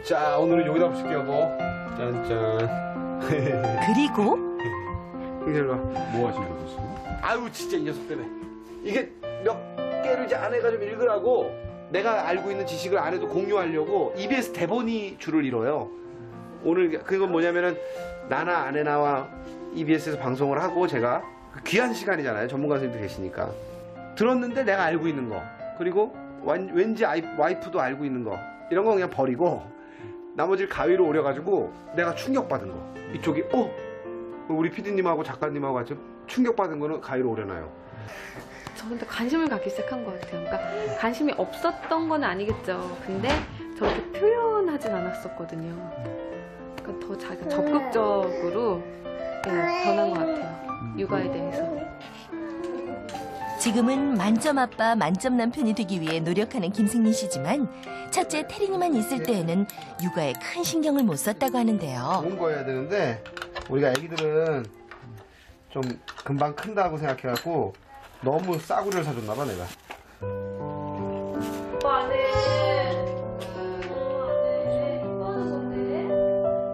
자, 오늘은 여기다 붙일게요, 뭐. 짠짠. 그리고 일로 와. 뭐 하시는 거죠? 아유, 진짜 이 녀석 때문에. 이게 몇 개를 이제 아내가 좀 읽으라고 내가 알고 있는 지식을 아내도 공유하려고 EBS 대본이 줄을 이뤄요. 오늘 그건 뭐냐면은 나나 아내나와 EBS에서 방송을 하고 제가 귀한 시간이잖아요. 전문가 선생님도 계시니까. 들었는데 내가 알고 있는 거. 그리고 왠지 와이프도 알고 있는 거. 이런 거 그냥 버리고 나머지를 가위로 오려가지고 내가 충격받은 거. 이쪽이 우리 PD님하고 작가님하고 같이 충격받은 거는 가위로 오려놔요. 저 근데 관심을 갖기 시작한 것 같아요. 그러니까 관심이 없었던 건 아니겠죠. 근데 저렇게 표현하진 않았었거든요. 그러니까 더 자기가 적극적으로 변한 것 같아요. 육아에 대해서. 지금은 만점 아빠, 만점 남편이 되기 위해 노력하는 김승민 씨지만 첫째 태린이만 있을 때에는 육아에 큰 신경을 못 썼다고 하는데요. 좋은 거 해야 되는데 우리가 애기들은 좀 금방 큰다고 생각해갖고 너무 싸구려를 사줬나 봐 내가.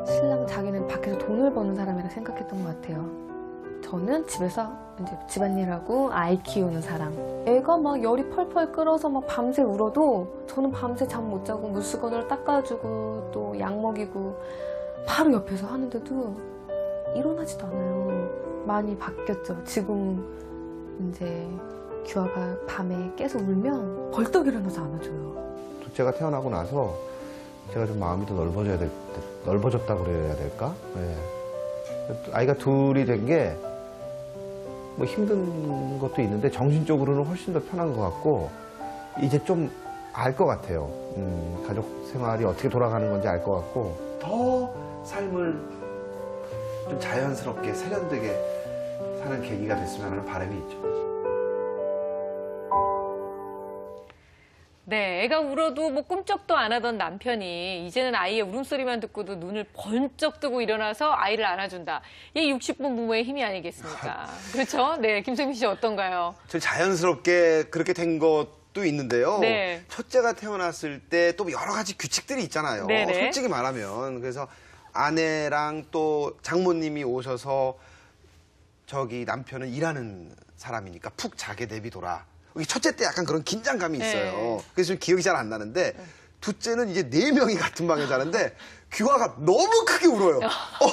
신랑 자기는 밖에서 돈을 버는 사람이라 생각했던 것 같아요. 저는 집에서 이제 집안일하고 아이 키우는 사람. 애가 막 열이 펄펄 끓어서 막 밤새 울어도 저는 밤새 잠 못 자고 물수건으로 닦아주고 또 약 먹이고 바로 옆에서 하는데도 일어나지도 않아요. 많이 바뀌었죠. 지금 이제 규아가 밤에 깨서 울면 벌떡 일어나서 안아줘요. 둘째가 태어나고 나서 제가 좀 마음이 더 넓어졌다고 그래야 될까? 네. 아이가 둘이 된 게 뭐 힘든 것도 있는데 정신적으로는 훨씬 더 편한 것 같고 이제 좀 알 것 같아요. 가족 생활이 어떻게 돌아가는 건지 알 것 같고 더 삶을 좀 자연스럽게 세련되게 사는 계기가 됐으면 하는 바람이 있죠. 네, 애가 울어도 뭐 꿈쩍도 안 하던 남편이 이제는 아이의 울음소리만 듣고도 눈을 번쩍 뜨고 일어나서 아이를 안아준다. 이게 60분 부모의 힘이 아니겠습니까? 그렇죠? 네, 김승민 씨 어떤가요? 저 자연스럽게 그렇게 된 것도 있는데요. 네. 첫째가 태어났을 때 또 여러 가지 규칙들이 있잖아요. 네네. 솔직히 말하면. 그래서 아내랑 또 장모님이 오셔서 저기 남편은 일하는 사람이니까 푹 자게 내비둬라. 첫째 때 약간 그런 긴장감이 있어요. 네. 그래서 좀 기억이 잘 안 나는데 둘째는 이제 4명이 같은 방에 자는데 규아가 너무 크게 울어요.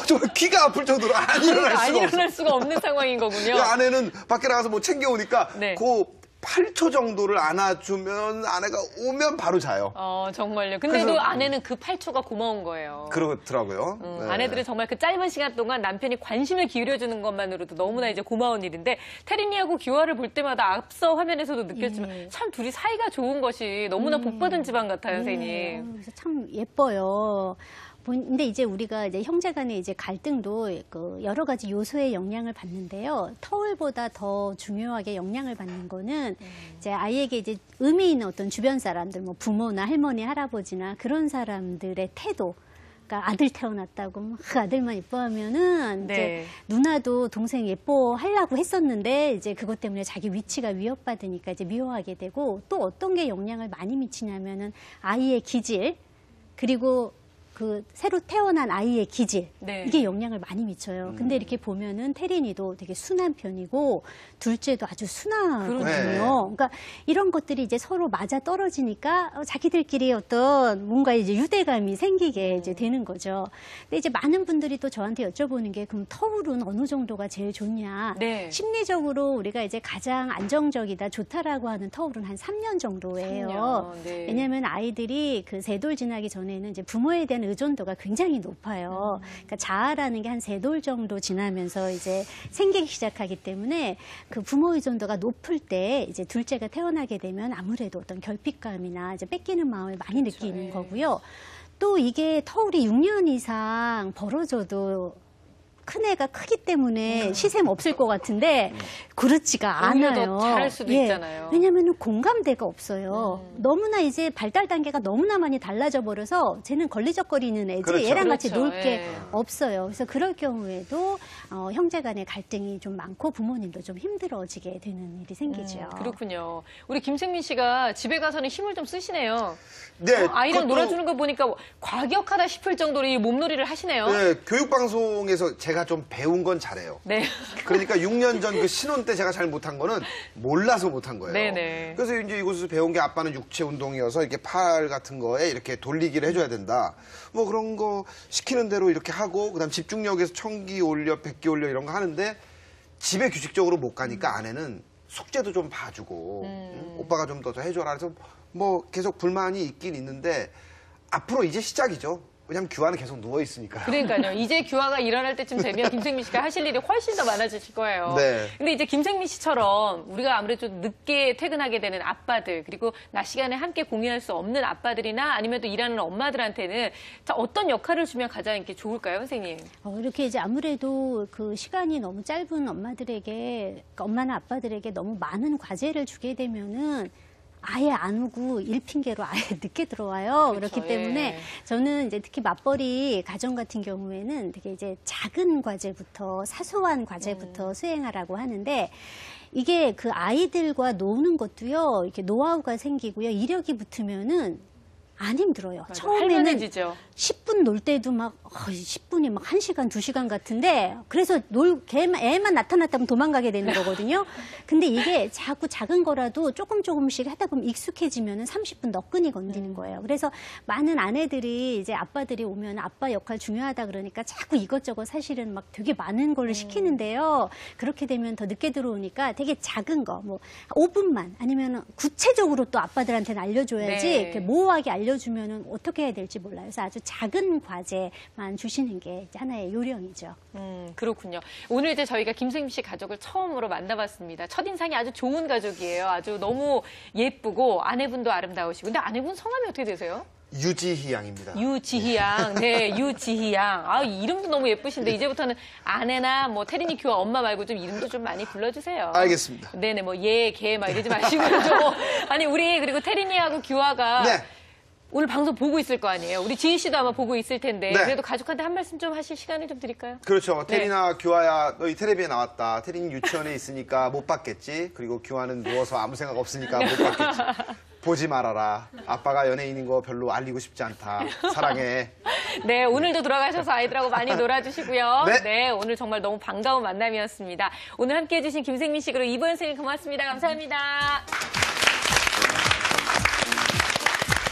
정말 귀가 아플 정도로 안 일어날 수가 없어요. 없는 상황인 거군요. 아내는 밖에 나가서 뭐 챙겨오니까 네. 그 8초 정도를 안아주면 아내가 오면 바로 자요. 정말요. 근데도 아내는 그 8초가 고마운 거예요. 그렇더라고요. 네. 아내들은 정말 그 짧은 시간 동안 남편이 관심을 기울여주는 것만으로도 너무나 이제 고마운 일인데 태린이하고 규아를 볼 때마다 앞서 화면에서도 느꼈지만 참 둘이 사이가 좋은 것이 너무나 복받은 집안 같아요, 선생님. 그래서 참 예뻐요. 근데 이제 우리가 이제 형제간의 이제 갈등도 그 여러 가지 요소의 영향을 받는데요. 터울보다 더 중요하게 영향을 받는 거는 이제 아이에게 이제 의미 있는 어떤 주변 사람들, 뭐 부모나 할머니, 할아버지나 그런 사람들의 태도. 그러니까 아들 태어났다고 막 아들만 예뻐하면은 네. 이제 누나도 동생 예뻐하려고 했었는데 이제 그것 때문에 자기 위치가 위협받으니까 이제 미워하게 되고 또 어떤 게 영향을 많이 미치냐면은 아이의 기질 그리고 그 새로 태어난 아이의 기질 네. 이게 영향을 많이 미쳐요. 근데 이렇게 보면은 태린이도 되게 순한 편이고 둘째도 아주 순하거든요. 그렇죠. 그러니까 이런 것들이 이제 서로 맞아 떨어지니까 자기들끼리 어떤 뭔가 이제 유대감이 생기게 이제 되는 거죠. 근데 이제 많은 분들이 또 저한테 여쭤보는 게 그럼 터울은 어느 정도가 제일 좋냐? 네. 심리적으로 우리가 이제 가장 안정적이다 좋다라고 하는 터울은 한 3년 정도예요. 3년, 네. 왜냐하면 아이들이 그 3돌 지나기 전에는 이제 부모에 대한 의존도가 굉장히 높아요. 그러니까 자아라는 게 한 3돌 정도 지나면서 이제 생기기 시작하기 때문에 그 부모 의존도가 높을 때 이제 둘째가 태어나게 되면 아무래도 어떤 결핍감이나 이제 뺏기는 마음을 많이 느끼는 네. 거고요. 또 이게 터울이 6년 이상 벌어져도 큰 애가 크기 때문에 시샘 없을 것 같은데 그렇지가 오히려 않아요. 더 잘할 수도 있잖아요. 왜냐하면 공감대가 없어요. 너무나 이제 발달 단계가 너무나 많이 달라져 버려서 쟤는 걸리적거리는 애지 그렇죠. 얘랑 같이 그렇죠. 놀 게 예. 없어요. 그래서 그럴 경우에도 형제 간의 갈등이 좀 많고 부모님도 좀 힘들어지게 되는 일이 생기죠. 그렇군요. 우리 김생민 씨가 집에 가서는 힘을 좀 쓰시네요. 네, 아이랑 그것도- 놀아주는 거 보니까 과격하다 싶을 정도로 이 몸놀이를 하시네요. 네, 교육방송에서 제가 좀 배운 건 잘해요. 네. 그러니까 6년 전 그 신혼 때 제가 잘 못한 거는 몰라서 못한 거예요. 네네. 그래서 이제 이곳에서 배운 게 아빠는 육체 운동이어서 이렇게 팔 같은 거에 이렇게 돌리기를 해줘야 된다. 뭐 그런 거 시키는 대로 이렇게 하고 그다음 집중력에서 1000기 올려 100기 올려 이런 거 하는데 집에 규칙적으로 못 가니까 아내는 숙제도 좀 봐주고 응? 오빠가 좀 더 해줘라. 그래서 뭐 계속 불만이 있긴 있는데 앞으로 이제 시작이죠. 왜냐면 규화는 계속 누워 있으니까. 그러니까요. 이제 규화가 일어날 때쯤 되면 김생민 씨가 하실 일이 훨씬 더 많아지실 거예요. 네. 근데 이제 김생민 씨처럼 우리가 아무래도 좀 늦게 퇴근하게 되는 아빠들, 그리고 낮 시간에 함께 공유할 수 없는 아빠들이나 아니면 또 일하는 엄마들한테는 자, 어떤 역할을 주면 가장 이렇게 좋을까요, 선생님? 이렇게 이제 아무래도 그 시간이 너무 짧은 엄마들에게, 그러니까 엄마나 아빠들에게 너무 많은 과제를 주게 되면은 아예 안 오고 일 핑계로 아예 늦게 들어와요. 그렇죠, 그렇기 때문에 예. 저는 이제 특히 맞벌이 가정 같은 경우에는 되게 이제 작은 과제부터 사소한 과제부터 수행하라고 하는데 이게 그 아이들과 노는 것도요, 이렇게 노하우가 생기고요, 이력이 붙으면은 안 힘들어요. 맞아, 처음에는 할만해지죠. 10분 놀 때도 막 10분이 막 1시간, 2시간 같은데 그래서 애만 나타났다면 도망가게 되는 거거든요. 근데 이게 자꾸 작은 거라도 조금씩 하다 보면 익숙해지면 30분 너끈히 건드는 거예요. 그래서 많은 아내들이 이제 아빠들이 오면 아빠 역할 중요하다 그러니까 자꾸 이것저것 사실은 막 되게 많은 걸 시키는데요. 그렇게 되면 더 늦게 들어오니까 되게 작은 거, 뭐 5분만 아니면 구체적으로 또 아빠들한테는 알려줘야지 네. 이렇게 모호하게 알려주면 어떻게 해야 될지 몰라요. 그래서 아주 작은 과제만 주시는 게 이제 하나의 요령이죠. 그렇군요. 오늘 이제 저희가 김생민 씨 가족을 처음으로 만나봤습니다. 첫인상이 아주 좋은 가족이에요. 아주 너무 예쁘고 아내분도 아름다우시고. 근데 아내분 성함이 어떻게 되세요? 유지희 양입니다. 유지희 양. 네, 유지희 양. 아, 이름도 너무 예쁘신데 이제부터는 아내나 뭐 태린이 규화 엄마 말고 좀 이름도 좀 많이 불러주세요. 알겠습니다. 네네, 뭐 얘, 걔 막 이러지 마시고 좀. 아니, 우리 그리고 태린이하고 규화가 네. 오늘 방송 보고 있을 거 아니에요. 우리 지희 씨도 아마 보고 있을 텐데. 네. 그래도 가족한테 한 말씀 좀 하실 시간을 좀 드릴까요? 그렇죠. 네. 태린아, 규화야, 너희 텔레비에 나왔다. 태린이 유치원에 있으니까 못 봤겠지. 그리고 규화는 누워서 아무 생각 없으니까 못 봤겠지. 보지 말아라. 아빠가 연예인인 거 별로 알리고 싶지 않다. 사랑해. 네, 오늘도 돌아가셔서 아이들하고 많이 놀아주시고요. 네. 네, 오늘 정말 너무 반가운 만남이었습니다. 오늘 함께해 주신 김생민 씨 그리고 이보연 선생님 고맙습니다. 감사합니다.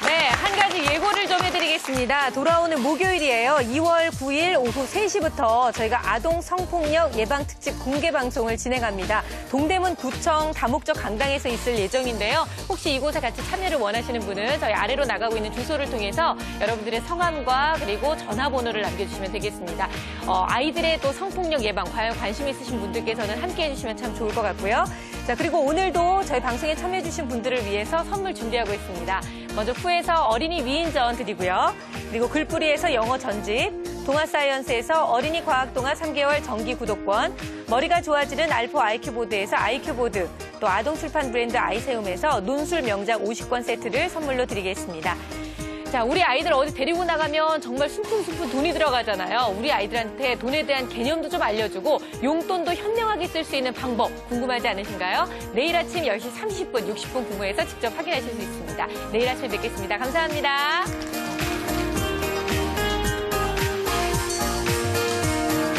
네, 한 가지 예고를 좀 해드리겠습니다. 돌아오는 목요일이에요. 2월 9일 오후 3시부터 저희가 아동 성폭력 예방 특집 공개 방송을 진행합니다. 동대문 구청 다목적 강당에서 있을 예정인데요. 혹시 이곳에 같이 참여를 원하시는 분은 저희 아래로 나가고 있는 주소를 통해서 여러분들의 성함과 그리고 전화번호를 남겨주시면 되겠습니다. 아이들의 또 성폭력 예방 과연 관심 있으신 분들께서는 함께해 주시면 참 좋을 것 같고요. 자, 그리고 오늘도 저희 방송에 참여해주신 분들을 위해서 선물 준비하고 있습니다. 먼저 후에서 어린이 위인전 드리고요. 그리고 글뿌리에서 영어 전집, 동아사이언스에서 어린이 과학동화 3개월 정기 구독권, 머리가 좋아지는 알포 IQ보드에서 IQ보드, 또 아동출판 브랜드 아이세움에서 논술 명작 50권 세트를 선물로 드리겠습니다. 자, 우리 아이들 어디 데리고 나가면 정말 숨풍숨풍 돈이 들어가잖아요. 우리 아이들한테 돈에 대한 개념도 좀 알려주고 용돈도 현명하게 쓸 수 있는 방법 궁금하지 않으신가요? 내일 아침 10시 30분, 60분 근무해서 직접 확인하실 수 있습니다. 내일 아침에 뵙겠습니다. 감사합니다.